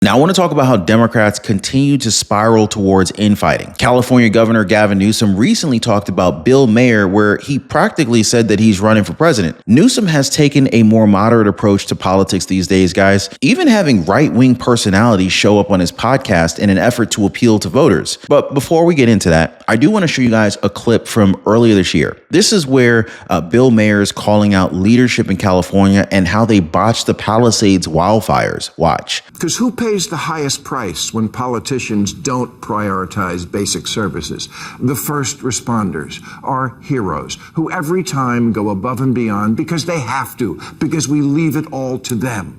Now, I want to talk about how Democrats continue to spiral towards infighting. California Governor Gavin Newsom recently talked about Bill Maher, where he practically said that he's running for president. Newsom has taken a more moderate approach to politics these days, guys, even having right-wing personalities show up on his podcast in an effort to appeal to voters. But before we get into that, I do want to show you guys a clip from earlier this year. This is where Bill Maher is calling out leadership in California and how they botched the Palisades wildfires. Watch. Because who pays the highest price when politicians don't prioritize basic services? The first responders, our heroes, who every time go above and beyond because they have to, because we leave it all to them.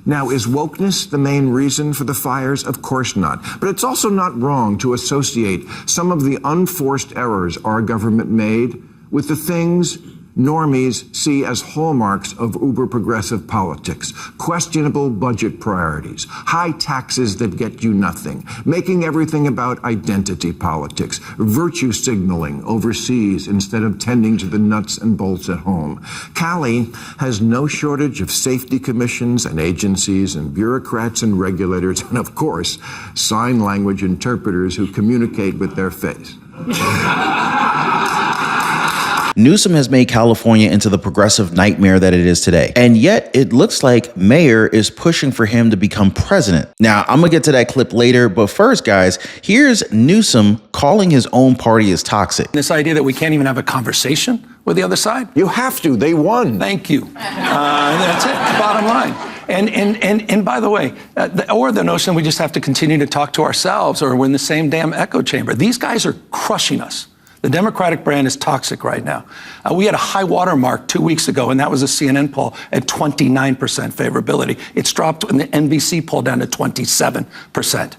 Now, is wokeness the main reason for the fires? Of course not. But it's also not wrong to associate some of the unforced errors our government made with the things normies see as hallmarks of uber-progressive politics: questionable budget priorities, high taxes that get you nothing, making everything about identity politics, virtue signaling overseas instead of tending to the nuts and bolts at home. Cali has no shortage of safety commissions and agencies and bureaucrats and regulators and, of course, sign language interpreters who communicate with their face. Newsom has made California into the progressive nightmare that it is today. And yet it looks like Maher is pushing for him to become president. Now, I'm gonna get to that clip later, but first, guys, here's Newsom calling his own party as toxic. This idea that we can't even have a conversation with the other side. You have to. They won. Thank you. That's it. Bottom line. And by the way, or the notion we just have to continue to talk to ourselves or we're in the same damn echo chamber. These guys are crushing us. The Democratic brand is toxic right now. We had a high water mark 2 weeks ago, and that was a CNN poll at 29% favorability. It's dropped in the NBC poll down to 27%.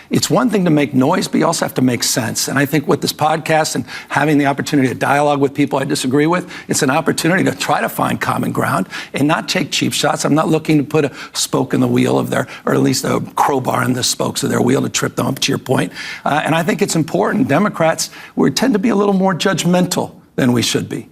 It's one thing to make noise, but you also have to make sense. And I think with this podcast and having the opportunity to dialogue with people I disagree with, it's an opportunity to try to find common ground and not take cheap shots. I'm not looking to put a spoke in the wheel of their, or at least a crowbar in the spokes of their wheel to trip them up, to your point. And I think it's important. Democrats, we tend to be a little more judgmental than we should be.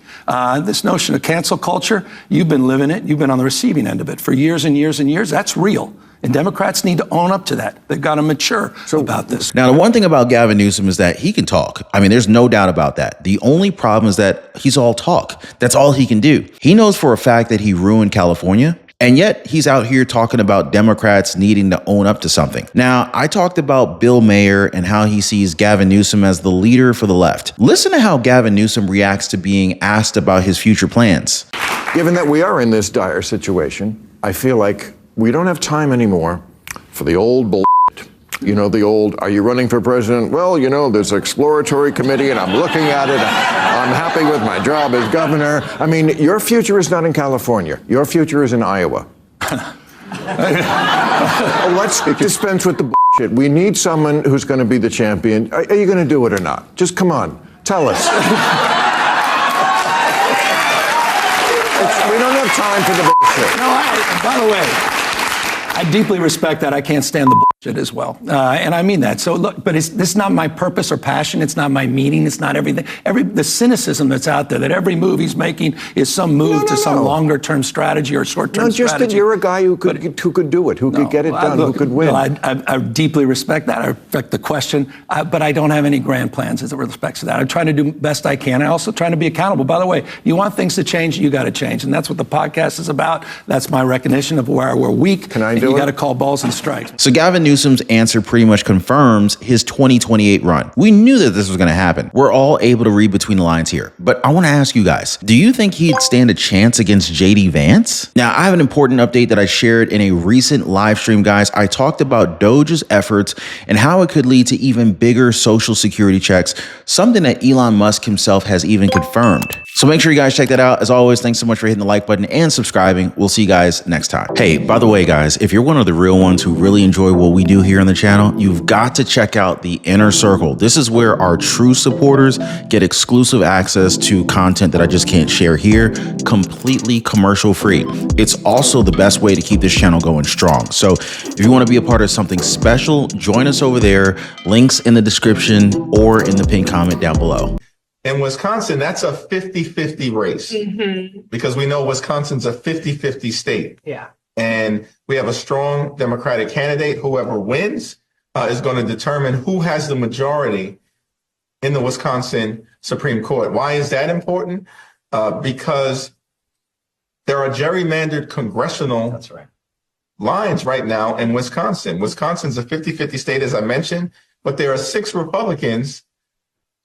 This notion of cancel culture, you've been living it. You've been on the receiving end of it for years and years and years. That's real. And Democrats need to own up to that. They've got to mature about this. Now, the one thing about Gavin Newsom is that he can talk. I mean, there's no doubt about that. The only problem is that he's all talk. That's all he can do. He knows for a fact that he ruined California. And yet he's out here talking about Democrats needing to own up to something. Now, I talked about Bill Maher and how he sees Gavin Newsom as the leader for the left. Listen to how Gavin Newsom reacts to being asked about his future plans. Given that we are in this dire situation, I feel like we don't have time anymore for the old bullshit. You know, the old, are you running for president? Well, you know, there's an exploratory committee and I'm looking at it. I'm happy with my job as governor. I mean, your future is not in California. Your future is in Iowa. Let's dispense with the bullshit. We need someone who's going to be the champion. Are you going to do it or not? Just come on. Tell us. We don't have time for the bullshit. No, by the way, I deeply respect that. I can't stand the bullshit as well. And I mean that. So look, but this is not my purpose or passion. It's not my meaning. It's not everything. The cynicism that's out there that every move he's making is some move to some longer term strategy or short term strategy. Just that you're a guy who could do it, who could get it done, who could win. Well, I deeply respect that. I respect the question, but I don't have any grand plans as it respects to that. I'm trying to do best I can. I also trying to be accountable. By the way, you want things to change, you got to change. And that's what the podcast is about. That's my recognition of where we're weak. Can I do you it? got to call balls and strikes. So Gavin Newsom's answer pretty much confirms his 2028 run. We knew that this was going to happen. We're all able to read between the lines here. But I want to ask you guys, do you think he'd stand a chance against JD Vance? Now, I have an important update that I shared in a recent live stream, guys. I talked about Doge's efforts and how it could lead to even bigger social security checks, something that Elon Musk himself has even confirmed. So make sure you guys check that out. As always, thanks so much for hitting the like button and subscribing. We'll see you guys next time. Hey, by the way, guys, if you're one of the real ones who really enjoy what we do here on the channel, you've got to check out the Inner Circle. This is where our true supporters get exclusive access to content that I just can't share here, completely commercial free. It's also the best way to keep this channel going strong. So if you want to be a part of something special, join us over there. Links in the description or in the pinned comment down below. In Wisconsin, that's a 50-50 race because we know Wisconsin's a 50-50 state. Yeah. And we have a strong Democratic candidate. Whoever wins is going to determine who has the majority in the Wisconsin Supreme Court. Why is that important? Because there are gerrymandered congressional lines right now in Wisconsin. Wisconsin's a 50-50 state, as I mentioned, but there are 6 Republicans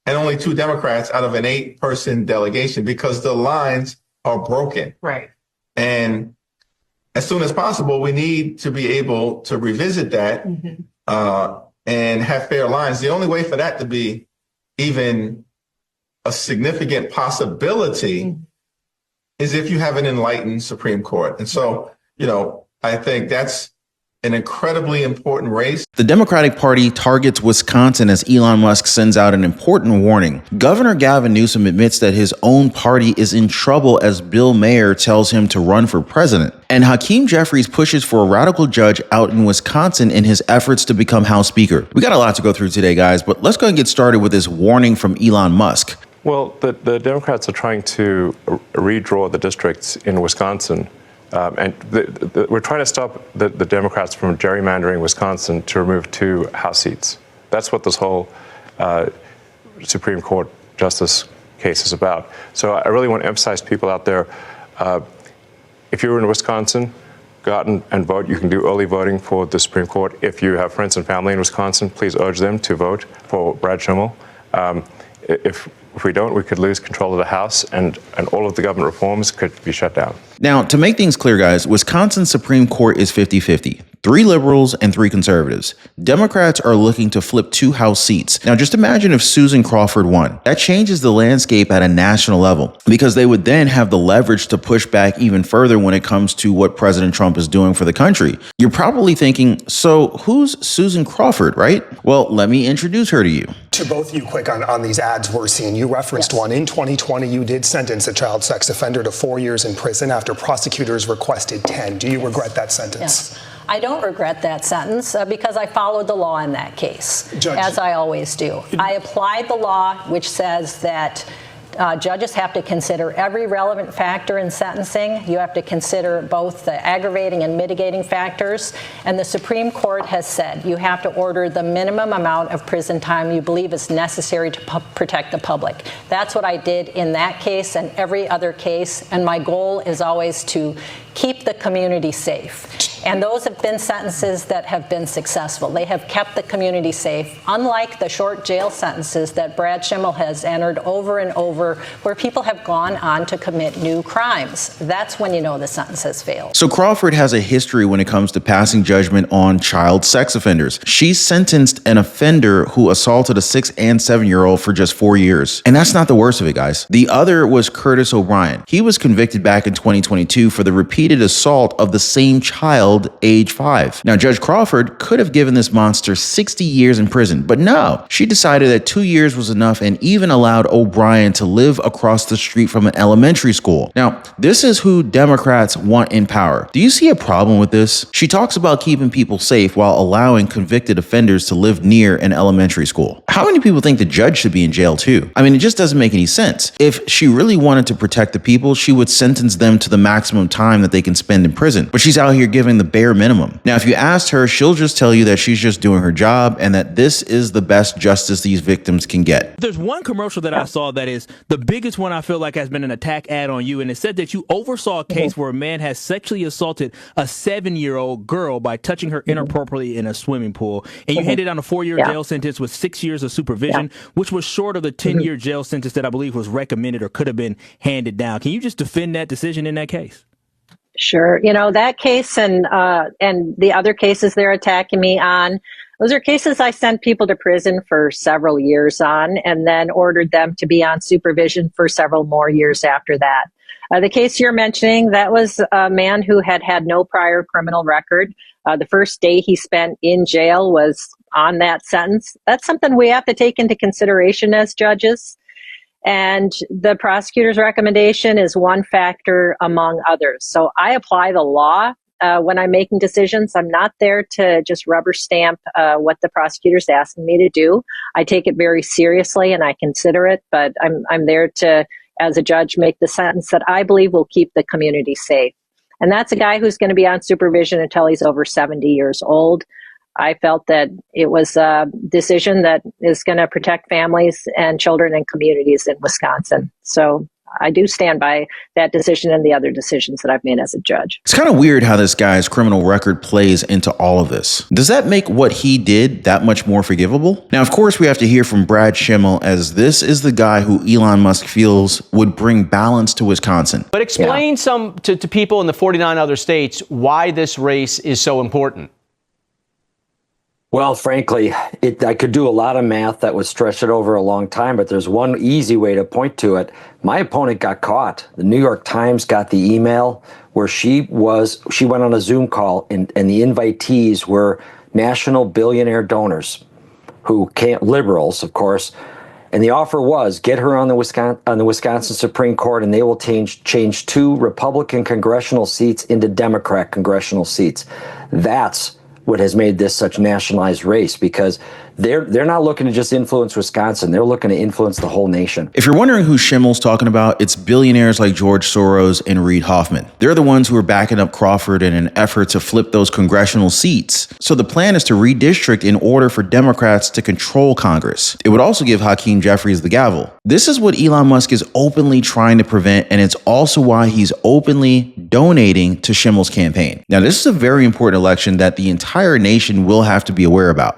and only 2 Democrats out of an 8-person delegation because the lines are broken. Right. And as soon as possible, we need to be able to revisit that and have fair lines. The only way for that to be even a significant possibility is if you have an enlightened Supreme Court. And so, I think that's an incredibly important race. The Democratic Party targets Wisconsin as Elon Musk sends out an important warning. Governor Gavin Newsom admits that his own party is in trouble as Bill Maher tells him to run for president. And Hakeem Jeffries pushes for a radical judge out in Wisconsin in his efforts to become House Speaker. We got a lot to go through today, guys, but let's go and get started with this warning from Elon Musk. Well, the Democrats are trying to redraw the districts in Wisconsin. We're trying to stop the Democrats from gerrymandering Wisconsin to remove 2 House seats. That's what this whole Supreme Court justice case is about. So I really want to emphasize to people out there, if you're in Wisconsin, go out and vote. You can do early voting for the Supreme Court. If you have friends and family in Wisconsin, please urge them to vote for Brad Schimmel. If we don't, we could lose control of the House and all of the government reforms could be shut down. Now, to make things clear, guys, Wisconsin's Supreme Court is 50-50. 3 liberals and 3 conservatives. Democrats are looking to flip 2 House seats. Now, just imagine if Susan Crawford won. That changes the landscape at a national level because they would then have the leverage to push back even further when it comes to what President Trump is doing for the country. You're probably thinking, so who's Susan Crawford, right? Well, let me introduce her to you. To both of you, quick on these ads we're seeing. You referenced one. In 2020, you did sentence a child sex offender to 4 years in prison after prosecutors requested 10. Do you regret that sentence? Yes. I don't regret that sentence because I followed the law in that case, Judge, as I always do. I applied the law, which says that judges have to consider every relevant factor in sentencing. You have to consider both the aggravating and mitigating factors. And the Supreme Court has said you have to order the minimum amount of prison time you believe is necessary to protect the public. That's what I did in that case and every other case. And my goal is always to keep the community safe. And those have been sentences that have been successful. They have kept the community safe, unlike the short jail sentences that Brad Schimmel has entered over and over, where people have gone on to commit new crimes. That's when you know the sentence has failed. So Crawford has a history when it comes to passing judgment on child sex offenders. She sentenced an offender who assaulted a 6 and 7-year-old for just 4 years. And that's not the worst of it, guys. The other was Curtis O'Brien. He was convicted back in 2022 for the repeated assault of the same child, age 5. Now, Judge Crawford could have given this monster 60 years in prison, but no, she decided that 2 years was enough and even allowed O'Brien to live across the street from an elementary school. Now, this is who Democrats want in power. Do you see a problem with this? She talks about keeping people safe while allowing convicted offenders to live near an elementary school. How many people think the judge should be in jail too? I mean, it just doesn't make any sense. If she really wanted to protect the people, she would sentence them to the maximum time that they can spend in prison. But she's out here giving the bare minimum. Now, if you asked her, she'll just tell you that she's just doing her job and that this is the best justice these victims can get. There's one commercial that I saw that is the biggest one I feel like has been an attack ad on you, and it said that you oversaw a case where a man has sexually assaulted a 7-year-old girl by touching her inappropriately in a swimming pool, and you handed down a 4-year jail sentence with 6 years of supervision, which was short of the 10-year jail sentence that I believe was recommended or could have been handed down. Can you just defend that decision in that case? Sure. You know, that case and the other cases they're attacking me on, those are cases I sent people to prison for several years on and then ordered them to be on supervision for several more years after that. The case you're mentioning, that was a man who had had no prior criminal record. The first day he spent in jail was on that sentence. That's something we have to take into consideration as judges. And the prosecutor's recommendation is one factor among others. So I apply the law when I'm making decisions. I'm not there to just rubber stamp what the prosecutor's asking me to do. I take it very seriously and I consider it, but I'm there to, as a judge, make the sentence that I believe will keep the community safe. And that's a guy who's going to be on supervision until he's over 70 years old. I felt that it was a decision that is going to protect families and children and communities in Wisconsin. So I do stand by that decision and the other decisions that I've made as a judge. It's kind of weird how this guy's criminal record plays into all of this. Does that make what he did that much more forgivable? Now, of course, we have to hear from Brad Schimmel, as this is the guy who Elon Musk feels would bring balance to Wisconsin. But explain to people in the 49 other states why this race is so important. Well, frankly, I could do a lot of math that would stretch it over a long time, but there's one easy way to point to it. My opponent got caught. The New York Times got the email where she went on a Zoom call, and the invitees were national billionaire donors who can't, liberals, of course. And the offer was get her on the Wisconsin Supreme Court, and they will change 2 Republican congressional seats into Democrat congressional seats. That's what has made this such a nationalized race, because they're not looking to just influence Wisconsin. They're looking to influence the whole nation. If you're wondering who Schimmel's talking about, it's billionaires like George Soros and Reid Hoffman. They're the ones who are backing up Crawford in an effort to flip those congressional seats. So the plan is to redistrict in order for Democrats to control Congress. It would also give Hakeem Jeffries the gavel. This is what Elon Musk is openly trying to prevent, and it's also why he's openly donating to Schimmel's campaign. Now, this is a very important election that the entire nation will have to be aware about.